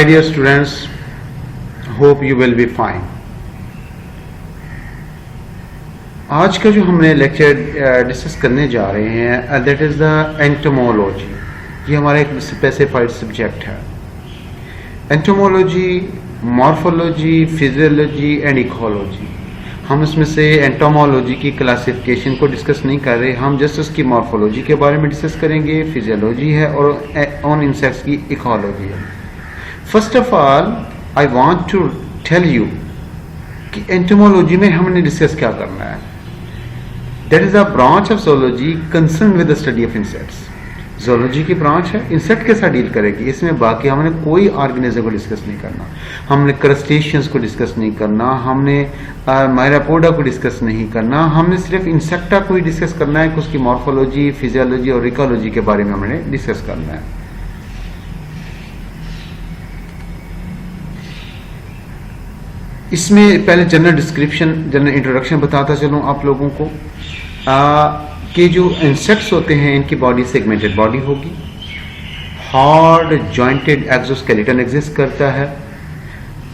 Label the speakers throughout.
Speaker 1: Hi dear students, hope you will be fine. आज का जो हमने लेक्चर डिस्कस करने जा रहे हैं दैट इज़ द एंटोमोलॉजी. ये हमारा एक स्पेसिफाइड सब्जेक्ट है. Entomology, morphology, physiology and ecology. हम इसमें से एंटोमोलॉजी की क्लासिफिकेशन को डिस्कस नहीं कर रहे, हम जस्ट उसकी मॉर्फोलॉजी के बारे में डिस्कस करेंगे. फिजियोलॉजी है और ऑन इंसेक्ट्स की इकोलॉजी है. First of all I want to tell you कि एंटोमोलॉजी में हमने डिस्कस क्या करना है. That is a branch of zoology concern with the study of insects. Zoology की ब्रांच है, इंसेक्ट के साथ डील करेगी. इसमें बाकी हमने कोई ऑर्गेनिज्म को डिस्कस नहीं करना, हमने क्रस्टेशियंस को डिस्कस नहीं करना, हमने मायरापोडा को डिस्कस नहीं करना. हमने सिर्फ इंसेक्टा को ही डिस्कस करना है कि उसकी मॉर्फोलॉजी, फिजियोलॉजी और इकोलॉजी के बारे में हमने डिस्कस करना है. इसमें पहले जनरल डिस्क्रिप्शन, जनरल इंट्रोडक्शन बताता चलूँ आप लोगों को कि जो इंसेक्ट्स होते हैं इनकी बॉडी सेगमेंटेड बॉडी होगी. हार्ड जॉइंटेड एक्सोस्केलेटन एग्जिस्ट करता है.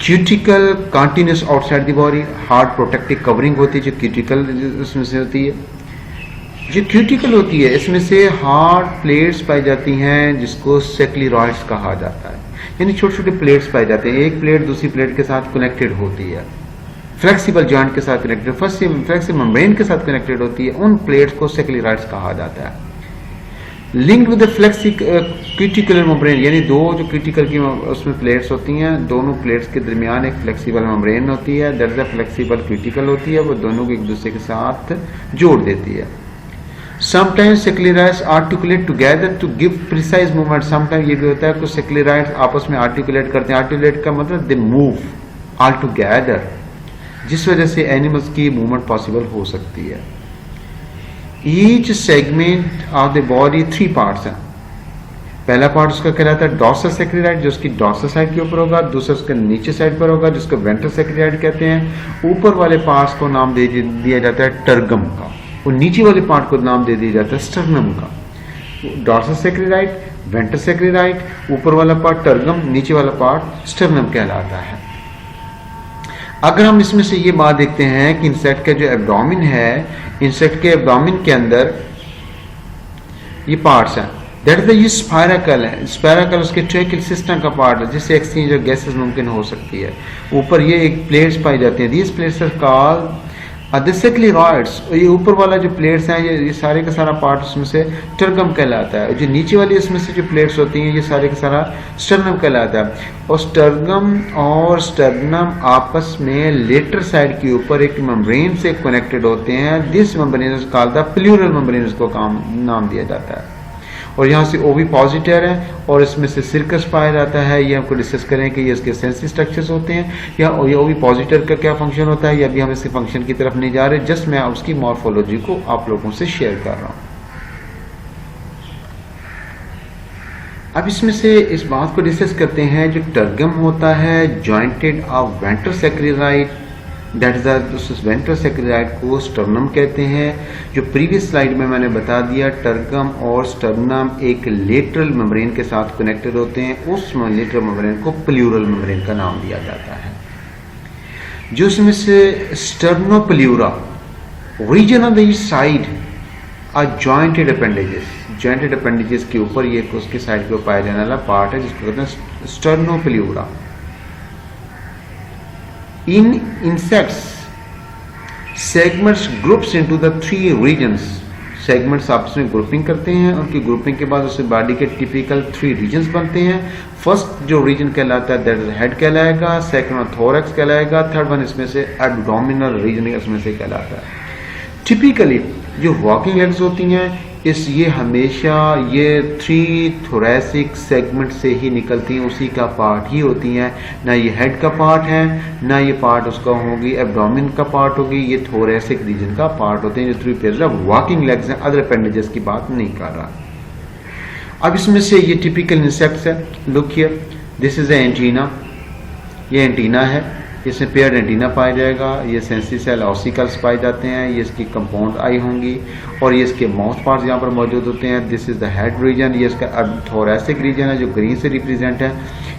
Speaker 1: Cuticle continuous outside the body. Hard protective covering होती है जो क्यूटिकल उसमें से होती है. जो क्यूटिकल होती है इसमें से हार्ड प्लेट्स पाई जाती हैं जिसको सेक्लिरॉइड्स कहा जाता है. यानी छोटे छोटे प्लेट्स पाए जाते हैं, एक प्लेट दूसरी प्लेट के साथ कनेक्टेड होती है. फ्लेक्सिबल जॉइंट के साथ कनेक्टेड, फ्लेक्सिबल मेम्ब्रेन के साथ कनेक्टेड होती है. उन प्लेट्स को सेक्लिरॉइड्स कहा जाता है. Linked with the cuticular membrane, यानी दो जो क्यूटिकल की उसमें प्लेट्स होती हैं, दोनों प्लेट्स के दरमियान एक फ्लेक्सिबल मेम्ब्रेन होती है. That is a flexible cuticle होती है, वो दोनों को एक दूसरे के साथ जोड़ देती है. Sometimes sclerites articulate together to give precise movement. Sometime ये भी होता है कि सेक्लिरॉइड्स आपस में आर्टिकुलेट करते हैं. आर्टिकुलेट का मतलब दे मूव ऑल टुगेदर, जिस वजह से एनिमल्स की मूवमेंट पॉसिबल हो सकती है. Each segment of the body 3 parts हैं. पहला पार्ट उसका कहलाता है डॉर्सल सेक्लिरॉइड, जो उसकी डॉर्सल साइड के ऊपर होगा. दूसरा उसके नीचे साइड पर होगा, जिसको वेंट्रल सेक्लिरॉइड कहते हैं. ऊपर वाले पार्ट्स को नाम दे दिया जाता है टर्गम का, और नीचे वाले पार्ट को नाम दे दिया जाता है स्टर्नम का. डॉर्सल सेक्लिरॉइड, वेंट्रल सेक्लिरॉइड, ऊपर वाला पार्ट टर्गम, नीचे वाला पार्ट स्टर्नम कहलाता है. अगर हम इसमें से ये बात देखते हैं कि इंसेक्ट का जो एब्डोमेन है, इंसेक्ट के एब्डोमेन के अंदर ये पार्ट्स हैं. दैट इज ये स्पायरकल है. स्पायरकल उसके ट्रैकियल सिस्टम का पार्ट है जिससे एक्सचेंज ऑफ गैसेस मुमकिन हो सकती है. ऊपर ये एक प्लेट्स पाई जाती हैं. These plates are called sclerites. ये ऊपर वाला जो प्लेट्स हैं ये सारे का सारा पार्ट उसमें से टर्गम कहलाता है. जो नीचे वाली इसमें से जो प्लेट्स होती हैं ये सारे का सारा स्टर्नम कहलाता है. और स्टर्गम और स्टर्नम आपस में लेटर साइड के ऊपर एक मेम्ब्रेन से कनेक्टेड होते हैं. This membrane is called the pleural membrane, इसको नाम दिया जाता है. और यहाँ से ओविपोजिटर है और इसमें से सिरकस पाया जाता है. ये हमको डिस्कस करें कि ये इसके सेंसरी स्ट्रक्चर्स होते हैं या ये ओविपोजिटर का क्या फंक्शन होता है, या अभी हम इसके फंक्शन की तरफ नहीं जा रहे. जस्ट मैं उसकी मॉर्फोलॉजी को आप लोगों से शेयर कर रहा हूँ. अब इसमें से इस बात को डिस्कस करते हैं. जो टर्गम होता है jointed of ventral sclerite, that is ventral sclerite को स्टर्नम कहते हैं. जो प्रीवियस स्लाइड में मैंने बता दिया, टर्गम और स्टर्नम एक लेटरल मेम्ब्रेन के साथ कनेक्टेड होते हैं. उस लेटरल मेम्ब्रेन को प्लूरल मेम्ब्रेन का नाम दिया जाता है. जो उसमें से sternopleura region of the side are jointed appendages. Jointed appendages के ऊपर ये उसके साइड पे पाया जाने वाला पार्ट है जिसको कहते हैं स्टर्नोप्लूरा. In insects, segments groups into the 3 regions. Segments आपस में ग्रुपिंग करते हैं. उनकी ग्रुपिंग के बाद उससे बॉडी के टिपिकल 3 रीजन्स बनते हैं. फर्स्ट जो रीजन कहलाता है दैट इज हेड कहलाएगा, सेकंड वन थोरैक्स कहलाएगा, थर्ड वन इसमें से एब्डोमिनल रीजन इसमें से कहलाता है. टिपिकली जो वॉकिंग लेग्स होती हैं ये हमेशा ये 3 थोरैसिक सेगमेंट से ही निकलती हैं, उसी का पार्ट ही होती हैं. ना ये हेड का पार्ट है, ना ये पार्ट उसका होगी एब्डोमेन का पार्ट होगी. ये थोरैसिक रीजन का पार्ट होते हैं जो 3 पेयर्स ऑफ वॉकिंग लेग्स हैं. अदर अपेंडेजेस की बात नहीं कर रहा. अब इसमें से ये टिपिकल इंसेक्ट्स है. Look here, this is antenna. ये एंटीना है. इसमें पेयर्ड एंटीना पाया जाएगा, ये सेंसरी सेल ऑसिकल्स पाए जाते हैं, ये इसकी कंपाउंड आई होंगी और ये इसके माउथ पार्ट्स यहाँ पर मौजूद होते हैं। This is the head region, ये इसका थोरैसिक रीजन है जो ग्रीन से रिप्रेजेंट है।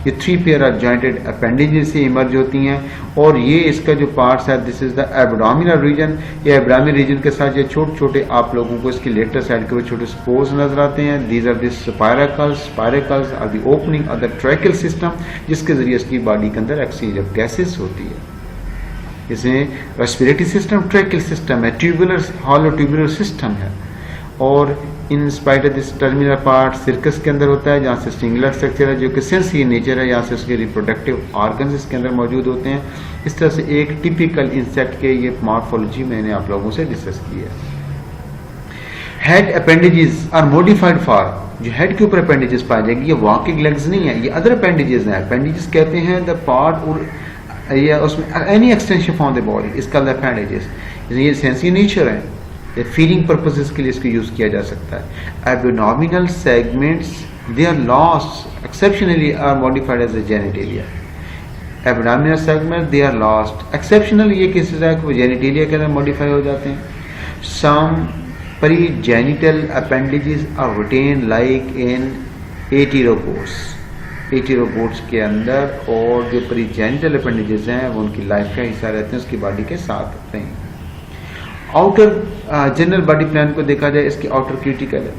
Speaker 1: ये 3 पेयर ऑफ जॉइंटेड अपेंडेजेस से इमर्ज होती हैं और ये इसका जो पार्ट्स है this is the abdominal region. ये एब्डोमिनल रीजन के साथ ये छोटे छोटे आप लोगों को इसकी लेटर साइड के ऊपर छोटे स्पोर्स नजर आते हैं। These are the spiracles are the opening of the tracheal system, जिसके जरिए इसकी बॉडी के अंदर एक्सचेंज ऑफ गैसेस होती है। इसमें रेस्पिरेटरी सिस्टम ट्रैकियल सिस्टम है, ट्यूबुलर हॉलो ट्यूबुलर सिस्टम है और in spite of this terminal part cercus के अंदर होता है, जहाँ से स्टिंगुलर स्ट्रक्चर है जो कि सेंसरी नेचर है, यहाँ से उसके रिप्रोडक्टिव ऑर्गन्स इसके अंदर मौजूद होते हैं। इस तरह से एक टिपिकल इंसेक्ट के ये मॉर्फोलॉजी मैंने आप लोगों से डिस्कस की है। Head appendages are modified for, जो हेड के ऊपर अपेंडेजेस पाए जाएंगे ये वॉकिंग लेग्स नहीं है, ये अदर अपेंडेजेस हैं। अपेंडेजेस कहते हैं द पार्ट और या उसमें any extension from the body, इसका अपेंडेजेस ये सेंसरी नेचर है, फीडिंग पर्पसेस के लिए इसको यूज किया जा सकता है। Abdominal segments they are lost exceptionally are modified as a genitalia. Abdominal segment they are lost exceptionally, ये केसेस है कि जेनिटेलिया के अंदर मॉडिफाई हो जाते हैं। Some pregenital appendages are retained like in arthropods, arthropods के अंदर, और जो प्रीजेनिटल अपेंडेजेस हैं वो उनकी लाइफ का हिस्सा रहते हैं, उसकी बॉडी के साथ होते हैं। आउटर जनरल बॉडी प्लान को देखा जाए, इसकी आउटर क्यूटिकल है,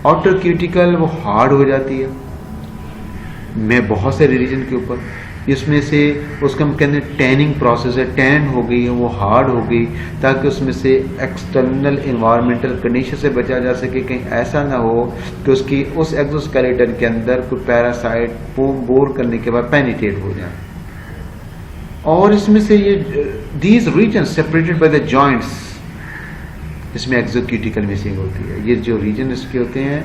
Speaker 1: आउटर क्यूटिकल वो हार्ड हो जाती है मैं बहुत से रीजन के ऊपर, इसमें से उसका हम कहते हैं टैनिंग प्रोसेस है, टैन हो गई है, वो हार्ड हो गई ताकि उसमें से एक्सटर्नल इन्वायरमेंटल कंडीशन से बचा जा सके, कहीं ऐसा ना हो कि उसकी उस एक्सोस्केलेटन के अंदर कोई पैरासाइट बोर करने के बाद पेनिट्रेट हो जाए। और इसमें से ये these region separated by the joints, इसमें एक्सोक्यूटिकल मिसिंग होती है, ये जो रीजन इसके होते हैं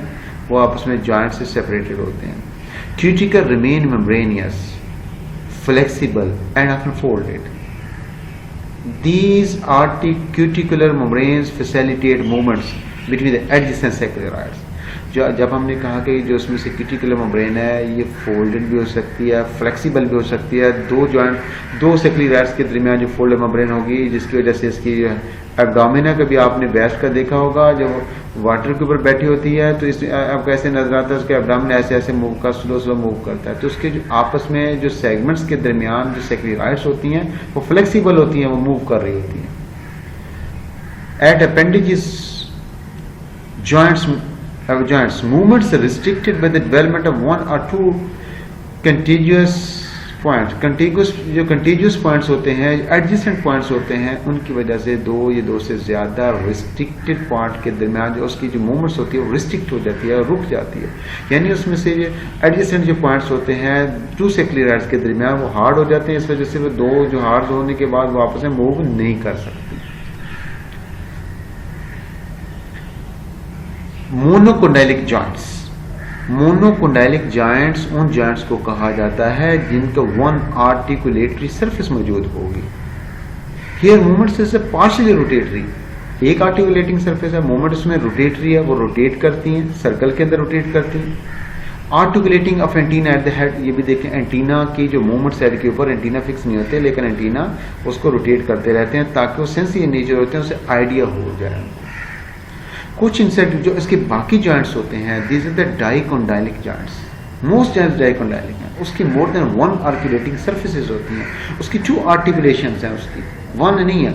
Speaker 1: वो आपस में जॉइंट से सेपरेटेड होते हैं। Cuticle remain membranosus, flexible and often folded. These articuticular membranes facilitate movements between the adjacent saccharoids. जो जब हमने कहा कि जो उसमें से क्यूटिकुलर मेम्ब्रेन है ये फोल्डेड भी हो सकती है, फ्लेक्सिबल भी हो सकती है, दो सैक्रोइड्स के दरमियान जो फोल्डेड मेम्ब्रेन होगी जिसकी वजह से इसकी जो एब्डोमिना कभी आपने वेस्ट का देखा होगा जो वाटर के ऊपर बैठी होती है तो इस आपको ऐसे नजर आता है उसके एब्डोमिन ऐसे ऐसे मूव का स्लो मूव करता है, तो उसके जो आपस में जो सेगमेंट्स के दरमियान जो सैक्रोइड्स होती हैं वो फ्लेक्सिबल होती हैं, वो मूव कर रही होती हैं। At appendages joints movements are restricted by the development of one or two contiguous points. जो contiguous points होते हैं, adjacent points होते हैं, उनकी वजह से दो से ज्यादा restricted point के दरमियान जो उसकी जो movements होती है वो restrict हो जाती है, रुक जाती है। यानी उसमें से जो adjacent जो points होते हैं two sacroilids के दरमियान वो hard हो जाते हैं, इस वजह से वो दो जो hard होने के बाद वो आपस में move नहीं कर सकती। मोनोकोंडाइलिक जॉइंट्स, मोनोकोंडाइलिक जॉइंट्स उन जॉइंट्स को कहा जाता है जिनका वन आर्टिकुलेटरी सरफेस मौजूद होगी। Here movements is partially rotatory, एक आर्टिकुलेटिंग सरफेस है, मूवमेंट उसमें रोटेटरी है, वो रोटेट करती हैं, सर्कल के अंदर रोटेट करती हैं। Articulating of antenna at the head, ये भी देखें एंटीना की जो मूवमेंट साइड के ऊपर एंटीना फिक्स नहीं होते लेकिन एंटीना उसको रोटेट करते रहते हैं ताकि वो सेंसरी नेचर होते हैं उसे आइडिया हो जाए। कुछ इंसेक्ट जो इसके बाकी जॉइंट्स होते हैं this is the dicondylic joints, most joints dicondylic हैं, उसकी more than one articulating surfaces होती हैं, उसकी टू आर्टिकुलेशंस हैं, उसकी वन नहीं है।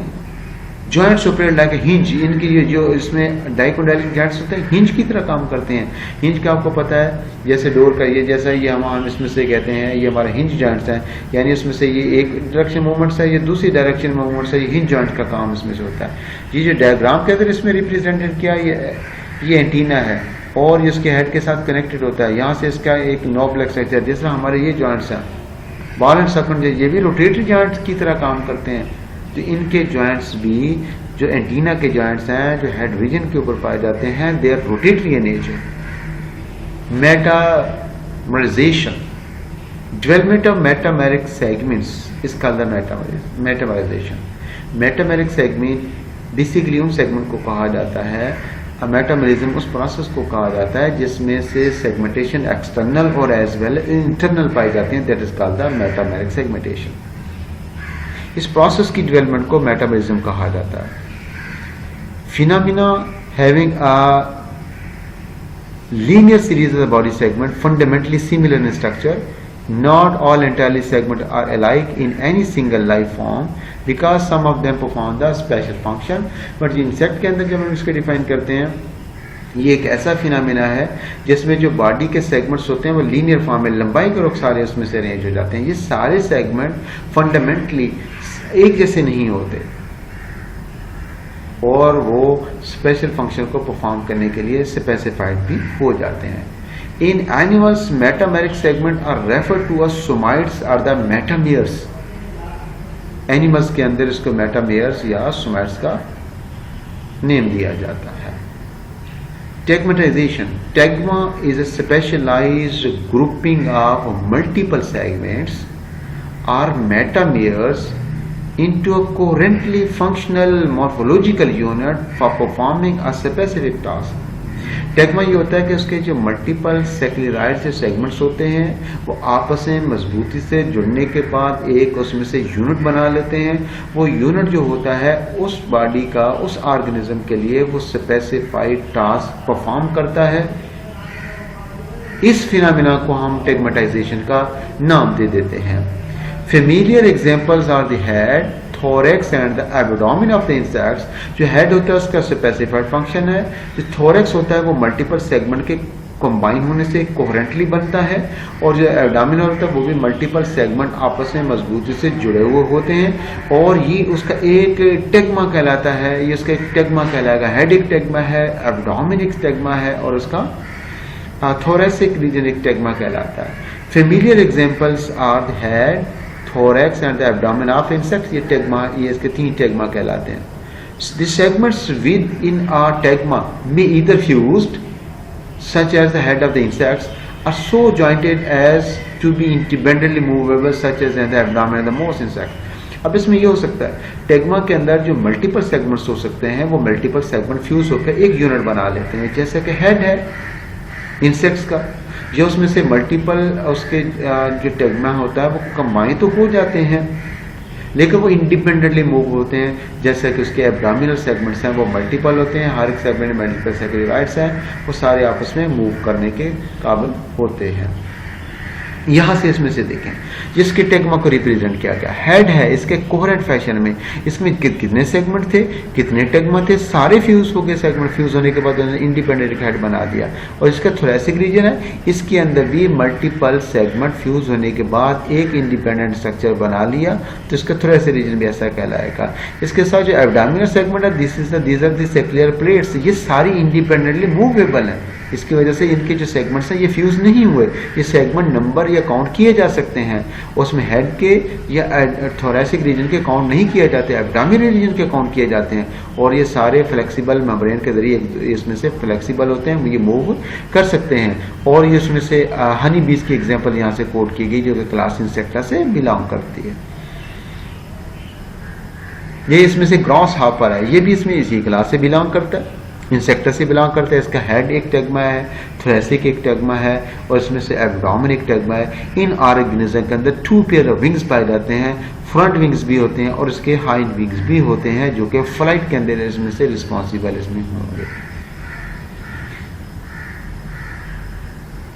Speaker 1: जॉइंट्स ऑपरेट लाइक हिंज, इनकी ये जो इसमें डाइकोंडाइलिक जॉइंट्स होते हैं हिंज की तरह काम करते हैं। हिंज का आपको पता है जैसे डोर का ये जैसा ये हम इसमें से कहते हैं ये हमारे हिंज जॉइंट्स हैं, यानी इसमें से ये एक डायरेक्शन मूवमेंट्स है, ये दूसरी डायरेक्शन मूवमेंट्स है, ये हिंज जॉइंट का काम इसमें से होता है। ये जो डायग्राम के अंदर इसमें रिप्रेजेंटेड किया ये एंटीना है और ये उसके हेड के साथ कनेक्टेड होता है, यहाँ से इसका एक नोब स्ट्रक्चर जिस तरह हमारे ये जॉइंट्स हैं बॉल एंड सॉकेट ये भी रोटेटरी जॉइंट्स की तरह काम करते हैं। तो इनके जॉइंट्स भी जो एंटीना के जॉइंट्स हैं जो हेड रीजन के ऊपर पाए जाते हैं they are rotatory in nature. Metamerization, development of metameric segments is called the metamerization. Metameric segment basically उन सेगमेंट को कहा जाता है, मेटामेरिज्म उस प्रोसेस को कहा जाता है जिसमें से सेगमेंटेशन एक्सटर्नल और एज वेल इंटरनल पाई जाती है, that is called the metameric segmentation. इस प्रोसेस की डेवलपमेंट को मेटाबॉलिज्म कहा जाता है। Phenomena having a linear series of the body segment fundamentally similar in structure. Not all entirely segments are alike in any single life form because some of them perform the special function. But insect के अंदर जब हम इसको define करते हैं, ये एक ऐसा फिनोमेना है जिसमें जो बॉडी के सेगमेंट्स होते हैं वो लीनियर फॉर्म में लंबाई के रुख सारे उसमें से अरेंज हो जाते हैं। ये सारे सेगमेंट फंडामेंटली एक जैसे नहीं होते और वो स्पेशल फंक्शन को परफॉर्म करने के लिए स्पेसिफाइड भी हो जाते हैं। In animals metameric segment are refer to as somites or the metameres. Animals के अंदर इसको मेटामियर्स या सोमाइट्स का नेम दिया जाता है। Tagmatization, tagma is a specialized grouping of multiple segments or metameres into a coherently functional morphological unit for performing a specific task. टेगमा ये होता है कि उसके जो मल्टीपल सेक्युलराइड से सेगमेंट्स होते हैं वो आपस में मजबूती से जुड़ने के बाद एक उसमें से यूनिट बना लेते हैं। वो यूनिट जो होता है उस बॉडी का, उस ऑर्गेनिज्म के लिए वो स्पेसिफाइड टास्क परफॉर्म करता है। इस फिनोमेना को हम टेगमेटाइजेशन का नाम दे देते हैं। Familiar examples are the head, thorax and the abdomen of the insects. जो head होता है उसका specified function है, जो thorax होता है वो multiple segment के combine होने से coherently बनता है और जो abdomen होता है वो भी multiple segment आपस में मजबूती से जुड़े हुए होते हैं और ये उसका एक टेगमा कहलाता है। ये उसका एक टेगमा कहलाएगा। हेड एक टेगमा है, abdomen एक टेगमा है और उसका thoracic region एक टेगमा कहलाता है। Familiar examples are the head, thorax and the abdomen of insects. ये टेगमा, ये इसके 3 टेगमा कहलाते हैं। The segments within a tegma may either fused, such as the head of the insects, are so jointed as to be independently movable, such as in the abdomen of the most insects. अब इसमें ये हो सकता है टेगमा के अंदर जो multiple segments हो सकते हैं वो मल्टीपल सेगमेंट फ्यूज होकर एक यूनिट बना लेते हैं। जैसे कि हेड है इंसेक्ट्स का, जो उसमें से मल्टीपल उसके जो टेगमा होता है वो कंबाइन तो हो जाते हैं लेकिन वो इंडिपेंडेंटली मूव होते हैं। जैसे कि उसके एब्डोमिनल सेगमेंट्स हैं वो मल्टीपल होते हैं, हर एक सेगमेंट में मल्टीपल सेक्युलराइड्स हैं, वो सारे आपस में मूव करने के काबिल होते हैं। यहां से इसमें से देखें जिसके टेगमा को रिप्रेजेंट किया गया हेड है, इसके कोहेरेंट फैशन में इसमें कितने सेगमेंट थे, कितने टेगमा थे, सारे फ्यूज हो गए। सेगमेंट फ्यूज होने के बाद उन्होंने इंडिपेंडेंट हेड बना दिया। और इसका थोरेसिक रीजन है, इसके अंदर भी मल्टीपल सेगमेंट फ्यूज होने के बाद एक इंडिपेंडेंट स्ट्रक्चर बना लिया तो इसका थोरेसिक रीजन भी ऐसा कहलाएगा। इसके साथ जो एब्डोमिनल सेगमेंट है these are the secular plates, ये सारी इंडिपेंडेंटली मूवेबल है। इसकी वजह से इनके जो सेगमेंट्स हैं ये फ्यूज नहीं हुए, ये सेगमेंट नंबर या काउंट किए जा सकते हैं। उसमें हेड के या थोरेसिक रीजन के काउंट नहीं किए जाते, एब्डोमिनल रीजन के काउंट किए जाते हैं। और ये सारे फ्लेक्सिबल मेम्ब्रेन के जरिए इसमें से फ्लेक्सिबल होते हैं, ये मूव कर सकते हैं। और ये उसमें से हनी बीज की एग्जाम्पल यहाँ से कोट की गई जो कि क्लास इंसेक्टा से बिलोंग करती है। ये इसमें से ग्रॉस हापर है, ये भी इसमें इसी क्लास से बिलोंग करता है, इंसेक्टा से बिलोंग करता है। इसका हेड एक टेगमा है, थोरेसिक एक टेगमा है और इसमें से एब्डोमेन एक टेगमा है। इन ऑर्गेनिज्म के अंदर 2 पेयर ऑफ विंग्स पाए जाते हैं, फ्रंट विंग्स भी होते हैं और इसके हाइंड विंग्स भी होते हैं जो कि फ्लाइट के अंदर इसमें से रिस्पॉन्सिबल इसमें होंगे।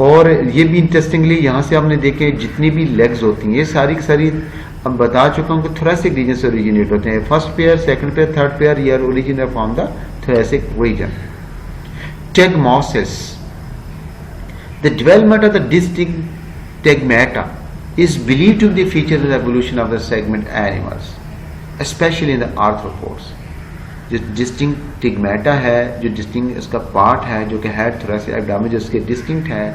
Speaker 1: और ये भी इंटरेस्टिंगली यहाँ से आपने देखे जितनी भी लेग्स होती हैं ये सारी की सारी अब बता चुका हूँ कि थोरेसिक रीजन से ओरिजिनेट होते हैं। First pair, second pair, third pair ये originate from the thoracic region. Tegmosis. The development of the distinct tegmata is believed to be the feature of the evolution of the segment animals, especially in the arthropods. जो distinct टिग्मेटा है, जो distinct इसका part है जो कि head, thoracic, abdomen जो इसके distinct है,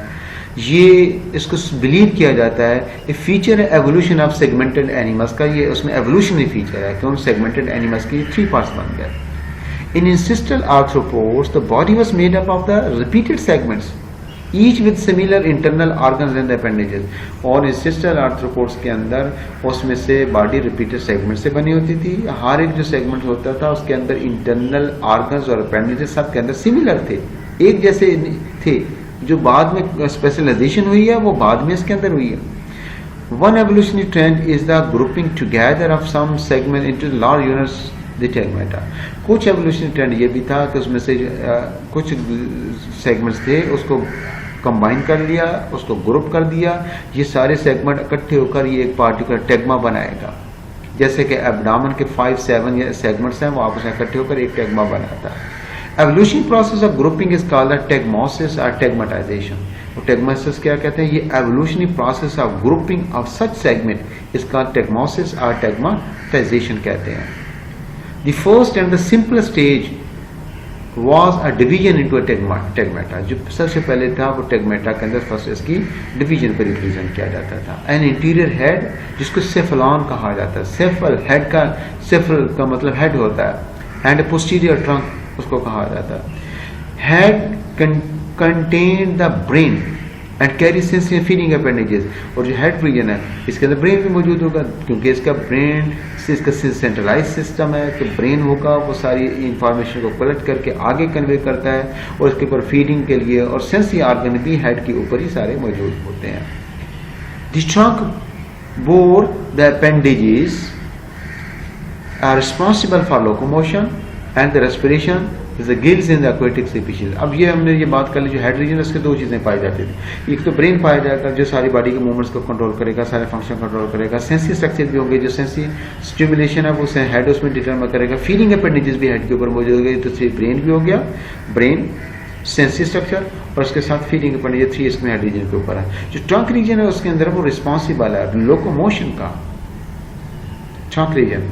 Speaker 1: ये इसको बिलीव किया जाता है ये फीचर है एवोल्यूशन ऑफ सेगमेंटेड एनिमल्स का। ये उसमें एवोल्यूशनरी फीचर है कि उन सेगमेंटेड एनिमल्स के 3 पार्ट्स बन गए। In ancestral arthropods, the body was made up of the repeated segments, each with similar internal organs and appendages. और ancestral arthropods के अंदर उसमें से बॉडी रिपीटेड सेगमेंट से बनी होती थी। हर एक जो सेगमेंट होता था उसके अंदर इंटरनल ऑर्गन्स और appendages सब के अंदर सिमिलर थे, एक जैसे थे। जो बाद में स्पेशलाइजेशन हुई है वो बाद में इसके अंदर हुई है। One evolutionary trend is the grouping together of some segment into large units, the tegmata. कुछ evolutionary trend ये भी था कि उसमें से कुछ segments थे उसको कंबाइन कर लिया, उसको ग्रुप कर दिया, ये सारे सेगमेंट इकट्ठे होकर ये एक पार्टिकुलर टेग्मा बनाएगा। जैसे कि एब्डामन के 5-7 सेगमेंट्स हैं, वो आपस में इकट्ठे होकर एक टेग्मा बनाता है। Evolution process of grouping is called tagmosis और टेग्मेटाइजेशन। और टेग्मोसिस क्या कहते हैं? ये evolutionary process of grouping of such segment is called tagmosis और टेग्मेटाइजेशन कहते हैं। The first and the simplest stage was a division into a tegmata। जो सबसे पहले था वो tegmata के अंदर फर्स्ट इसकी डिवीजन को रिप्रेजेंट किया जाता था। एन इंटीरियर हेड जिसको सेफलॉन कहा जाता है, सेफल हेड का, सेफल का मतलब हेड होता है, एंड पोस्टीरियर ट्रंक उसको कहा जाता है। Head contain the brain and carry sensitive feeding appendages. और जो हेड रीजन है इसके अंदर ब्रेन भी मौजूद होगा, क्योंकि इसका ब्रेन से इसका सेंट्रलाइज सिस्टम है, तो ब्रेन होगा वो सारी इंफॉर्मेशन को कलेक्ट करके आगे कन्वे करता है, और इसके ऊपर फीडिंग के लिए और सेंसरी ऑर्गन भी हेड के ऊपर ही सारे मौजूद होते हैं। The trunk bore the appendages are responsible for locomotion and the respiration the gills in the aquatic species. अब ये हमने ये बात कर ली, जो हेड रीजन उसके दो चीज़ें पाई जाती थी। एक तो ब्रेन पाया जाएगा जो सारी बॉडी के मूवमेंट्स को कंट्रोल करेगा, सारे फंक्शन कंट्रोल करेगा। सेंसी स्ट्रक्चर भी होंगे, जो सेंसी स्टिमुलेशन है वो हेड उसमें डिटरमाइन करेगा। फीडिंग अपेंडेजेस भी हेड के ऊपर मौजूद होगी, तो ब्रेन भी हो गया, ब्रेन सेंसी स्ट्रक्चर और उसके साथ फीडिंग अपेंडेजेस 3 इसमें हेड रीजन के ऊपर है। जो ट्रंक रीजन है उसके अंदर वो रिस्पॉन्सिबल है लोकोमोशन का। ट्रंक रीजन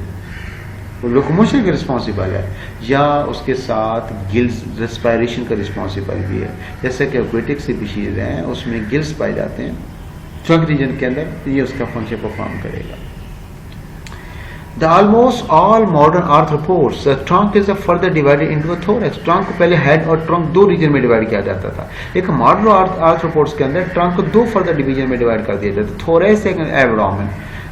Speaker 1: वो लोकोमोशन का रिस्पॉन्सिबल है, या उसके साथ गिल्स रेस्पिरेशन का रिस्पॉन्सिबल भी है। जैसे कि एक्वेटिक स्पीशीज हैं उसमें गिल्स पाए जाते हैं ट्रंक रीजन के अंदर, तो ये उसका फंक्शन परफॉर्म करेगा। The almost all modern arthropods trunk is further divided into a thorax. Trunk को पहले हेड और ट्रंक दो रीजन में डिवाइड किया जाता था। एक मॉडर्न आर्थ्रोपोड्स के अंदर ट्रंक को दो फर्दर डिवीजन में डिवाइड कर दिया जाता है, thorax and abdomen,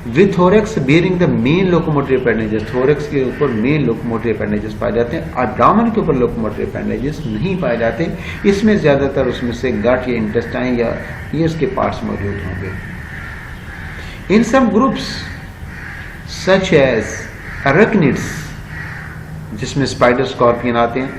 Speaker 1: with thorax bearing the main locomotory appendages. Thorax के ऊपर मेन लोकोमोटरी अपेंडेजेस पाए जाते हैं, एब्डोमेन के ऊपर लोकोमोटरी अपेंडेजेस नहीं पाए जाते। इसमें ज्यादातर उसमें से गट या इंटेस्टाइन या ये उसके पार्ट्स मौजूद होंगे। इन सम ग्रुप्स सच एज अरेक्निड्स, जिसमें स्पाइडर, स्कॉर्पियन आते हैं,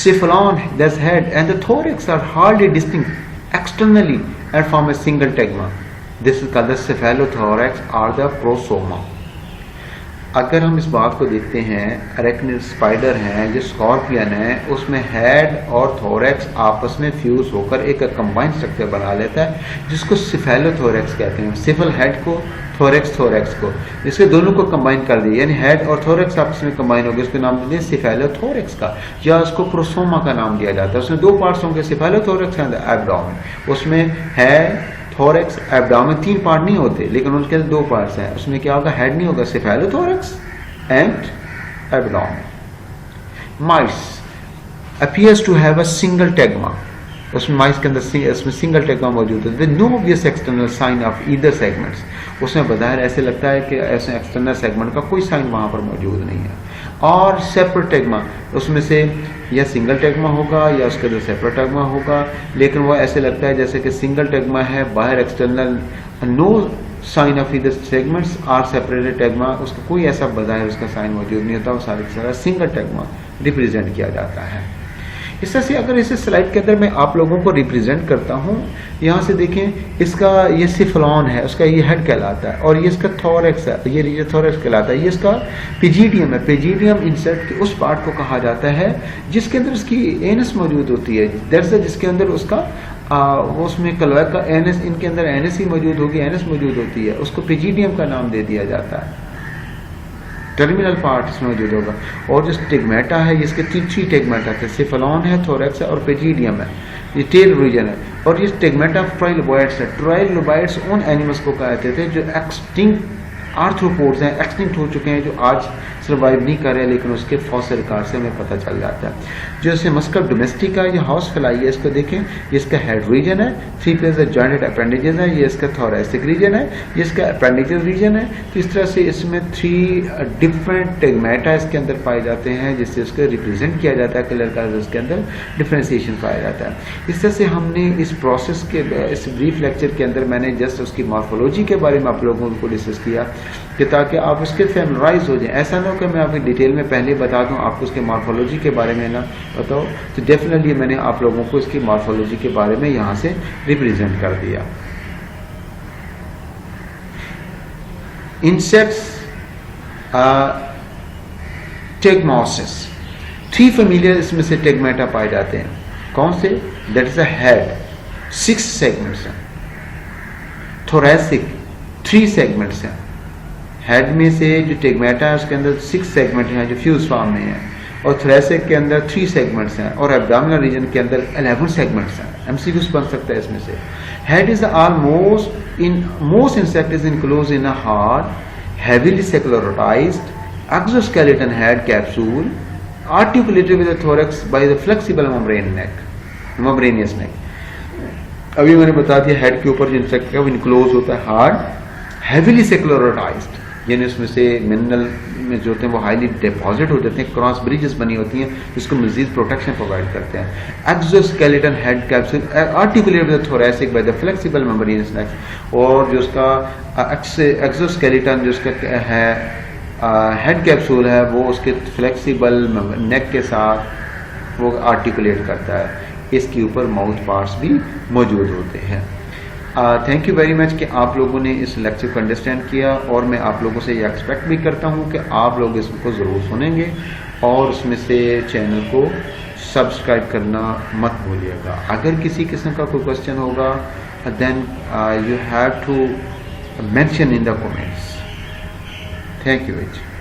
Speaker 1: cephalon, that's head and the thorax are hardly distinct externally and form a single tagma. This is called the cephalothorax or the prosoma। अगर हम इस बात को देखते हैं, अरेक्निड स्पाइडर हैं, जो स्कॉर्पियन है, उसमें हेड और थोरैक्स आपस में फ्यूज होकर एक कंबाइंड स्ट्रक्चर बना लेता है, जिसको सिफेलोथोरैक्स कहते हैं। सिफल हेड को, थोरैक्स थोरैक्स को, इसके दोनों को कंबाइन कर दिया, यानी हेड और थोरैक्स आपस में कंबाइन हो गए, उसका नाम दिया सिफेलोथोरैक्स का, या उसको प्रोसोमा का नाम दिया जाता है। उसमें दो पार्ट्स होंगे, सिफेलोथोरैक्स एंड एब्डोमेन। उसमें हेड, थोरैक्स, एब्डोमेन 3 पार्ट नहीं होते, लेकिन उनके 2 पार्ट्स हैं। उसमें क्या होगा? हेड नहीं होगा, cephalothorax and abdomen. Mites appears to have a single tagma. उसमें माइस के अंदर इसमें सिंगल टेग्मा मौजूद है। No obvious external sign of either segments. उसमें बज़ाहिर ऐसे लगता है कि ऐसे एक्सटर्नल सेगमेंट का कोई साइन वहाँ पर मौजूद नहीं है। और सेपरेट टेग्मा, उसमें से या सिंगल टेग्मा होगा या उसके अंदर सेपरेट टेग्मा होगा, लेकिन वो ऐसे लगता है जैसे कि सिंगल टेग्मा है, बाहर external no sign of either segments or separated tagma, उसका कोई ऐसा बज़ाहिर उसका साइन मौजूद नहीं होता, वो सारा सिंगल टेग्मा रिप्रेजेंट किया जाता है। इस तरह से अगर इसे स्लाइड के अंदर मैं आप लोगों को रिप्रेजेंट करता हूँ, यहाँ से देखें, इसका ये सिफलॉन है, उसका ये हेड कहलाता है, और ये इसका थोरैक्स है, ये रीजन थोरैक्स कहलाता है। ये इसका पेजिडियम है, पेजिडियम इंसेक्ट के उस पार्ट को कहा जाता है जिसके अंदर उसकी एनस मौजूद होती है, दरअसल जिसके अंदर उसका उसमें क्लोएका एनस, इनके अंदर एनस ही मौजूद होगी, एनस मौजूद होती है, उसको पेजिडियम का नाम दे दिया जाता है। टर्मिनल पार्ट इसमें मौजूद होगा। और जो स्टिग्मेटा है, इसके 3 टेगमेटा थे, सिफलॉन है, थोरैक्स है और पेजिडियम है, ये टेल रीजन है। और ये स्टिग्मेटा ट्राइलोबाइड्स है। ट्राइलोबाइड्स उन एनिमल्स को कहते थे जो एक्सटिंक्ट आर्थ्रोपोड्स हैं, एक्सटिंक्ट हो चुके हैं, जो आज सर्वाइव नहीं कर रहे, लेकिन उसके फॉसिल रिकॉर्ड से हमें पता चल जाता है। जैसे मस्कट डोमेस्टिका, ये हाउस फ्लाई है, इसको देखें, ये इसका हेड रीजन है, 3 पेयर्स ऑफ जॉइंटेड अपेंडेजेस है, ये इसका थोरैसिक रीजन है, ये इसका अपेंडिजेस रीजन है। तो इस तरह से इसमें 3 डिफरेंट टेगमेटा इसके अंदर पाए जाते हैं, जिससे उसको रिप्रेजेंट किया जाता है, कलर का इसके अंदर डिफ्रेंसिएशन पाया जाता है। इस तरह से हमने इस प्रोसेस के इस ब्रीफ लेक्चर के अंदर मैंने जस्ट उसकी मॉर्फोलॉजी के बारे में आप लोगों को डिस्कस किया, कि ताकि आप उसके फैमिलाइज हो जाएं। ऐसा ना हो कि मैं आपको डिटेल में पहले बता दूं, आपको उसके मॉर्फोलॉजी के बारे में ना बताओ। तो डेफिनेटली मैंने आप लोगों को इसकी मॉर्फोलॉजी के बारे में यहाँ से रिप्रेजेंट कर दिया। इंसेक्ट्स, टेगमोसिस, 3 फेमिलियर इसमें से टेगमेटा पाए जाते हैं। कौन से? That is a head, 6 segments हैं। थोरैसिक 3 सेगमेंट्स हैं। हेड में से जो टेगमेटा है उसके अंदर 6 सेगमेंट हैं जो फ्यूज फॉर्म में है, और थोरैसिक के अंदर 3 सेगमेंट्स हैं, और एब्डोमिनल रीजन के अंदर 11 सेगमेंट्स हैं। एमसीक्यूज बन सकता है इसमें से। Head is almost in most insect is enclose in a hard heavily sclerotized exoskeleton head capsule articulated with the thorax by the flexible membranous neck। अभी मैंने बता दिया हेड के ऊपर जो इंसेक्ट है वो इनक्लोज होता है हार्ड, हेवीली सेक्लोरोटाइज्ड, यानी उसमें से मिनरल में जो होते हैं वो हाईली डिपॉजिट हो जाते हैं, क्रॉस ब्रिजेस बनी होती हैं जिसको मजीद प्रोटेक्शन प्रोवाइड करते हैं। Exoskeleton head capsule articulated with thoracic by the flexible membranous neck, और जो उसका एक्सोस्केलेटन जो उसका है हेड कैप्सूल है वो उसके फ्लेक्सिबल नेक के साथ वो आर्टिकुलेट करता है। इसके ऊपर माउथ पार्ट्स भी मौजूद होते हैं। थैंक यू वेरी मच कि आप लोगों ने इस लेक्चर को अंडरस्टैंड किया, और मैं आप लोगों से ये एक्सपेक्ट भी करता हूँ कि आप लोग इसको ज़रूर सुनेंगे और उसमें से चैनल को सब्सक्राइब करना मत भूलिएगा। अगर किसी किस्म का कोई क्वेश्चन होगा then you have to mention in the comments. Thank you very much.